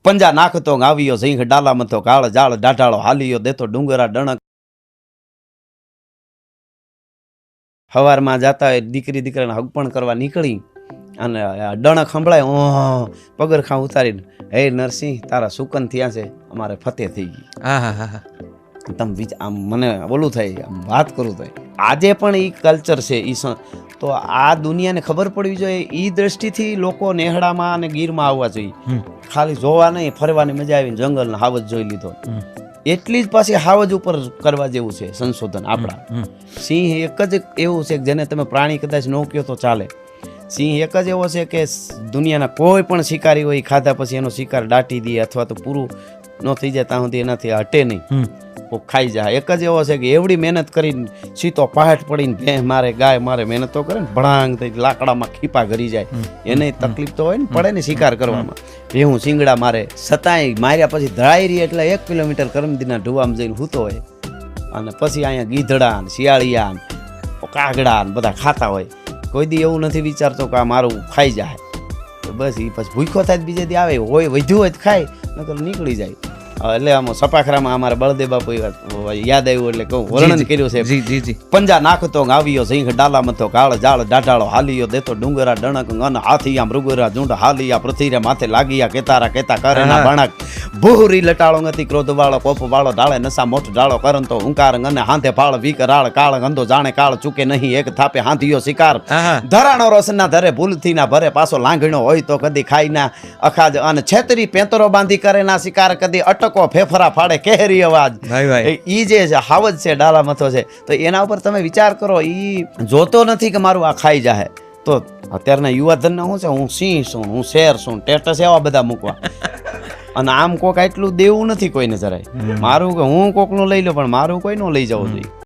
પંજા નાખતો આવ્યો સિંહ ડાલામાં તો કાળ જાળ ડાઢાળો હાલ્યો દેતો ડુંગરા ડણક. સવારમાં જતા હોય દીકરી દીકરાને હગપણ કરવા નીકળી અને ડણક સંભળાય પગરખાં ઉતારીને, હે નરસિંહ તારા સુકન થયા છે, અમારે ફતેહ થઈ ગઈ. તમે આમ મને ઓલું થાય, આમ વાત કરું થાય. આજે પણ એ કલ્ચર છે. તો આ દુનિયાને ખબર પડવી જોઈએ. એ દ્રષ્ટિથી લોકો નેહડામાં અને ગીરમાં આવવા જોઈએ. ખાલી જોવા નહીં, ફરવાની મજા આવીને જંગલના હાવજ જોઈ લીધો. એટલી જ પાછી હાવજ ઉપર કરવા જેવું છે સંશોધન આપણા. સિંહ એક જ એવું છે જેને તમે પ્રાણી કદાચ ન કહો તો ચાલે. સિંહ એક જ એવો છે કે દુનિયાના કોઈ પણ શિકારી હોય ખાધા પછી એનો શિકાર દાટી દે અથવા તો પૂરું ન થઈ જાય ત્યાં સુધી એનાથી હટે નહીં, ખાઈ જાય. એક જ એવો છે કે એવડી મહેનત કરીને સીતો પહાટ પડીને ભેંસ મારે, ગાય મારે, મહેનત તો કરે ને, ભડાંગ થઈ લાકડામાં ખીપા ઘરી જાય. એને તકલીફ તો હોય ને, પડે ને શિકાર કરવામાં. ભેહું શિંગડા મારે, છતાંય માર્યા પછી ધરાઈ રહી એટલે 1 કિલોમીટર કરમદીના ઢુવામાં જઈને સૂતો હોય. અને પછી અહીંયા ગીધડા ને શિયાળિયા ને કાગડા ને બધા ખાતા હોય. કોઈ દી એવું નથી વિચારતો કે આ મારું ખાઈ જાય. બસ એ પછી ભૂખ્યો થાય બીજે દી આવે, હોય વધ્યું હોય તો ખાય, નકર નીકળી જાય. એટલે આમ સપાખરામાં અમારે બળદેવ બાપુ યાદ આવ્યું એટલે કહું વર્ણન કર્યું છે. પંજા નાખતો આવ્યો સિંહ ડાલામાં તો કાળ જાળ ડાઢાળો હાલ્યો દેતો ડુંગરા ડણક અન હાથિયા મૃગરા ઝુંડ હાલિયા પૃથ્વીરે માથે લાગિયા કેતારા કેતા કરેના ભણક ભૂરી લટાળો ગતિ ક્રોધ વાળો કોપ વાળો ડાળે નસા મોઠ ડાળો કરંતો હુંકાર અને હાથે ફાળ વિકરાળ કાળ ગંધો જાણે કાળ ચૂકે નહીં એક થાપે હાંધિયો શિકાર ધરાણો રોશના ધરે ભૂલથી ના ભરે પાછો લાંઘણો હોય તો કદી ખાઈ ના અખાજ અને છેતરી પેંતરો બાંધી કરે ના શિકાર કદી અટકો ફેફરા ફાડે કેહરી અવાજ. ઈ જે હાવજ છે ડાલા મથો છે તો એના ઉપર તમે વિચાર કરો. ઈ જોતો નથી કે મારું આ ખાઈ જાય. તો અત્યારના યુવાધનને શું છે, હું સિંહ છું, હું શેર છું, ટેટસ એવા બધા મૂકવા. અને આમ કોક આટલું દેવું નથી કોઈને જરાય. મારું કે હું કોકનું લઈ લો પણ મારું કોઈ નો લઈ જવું જોઈએ.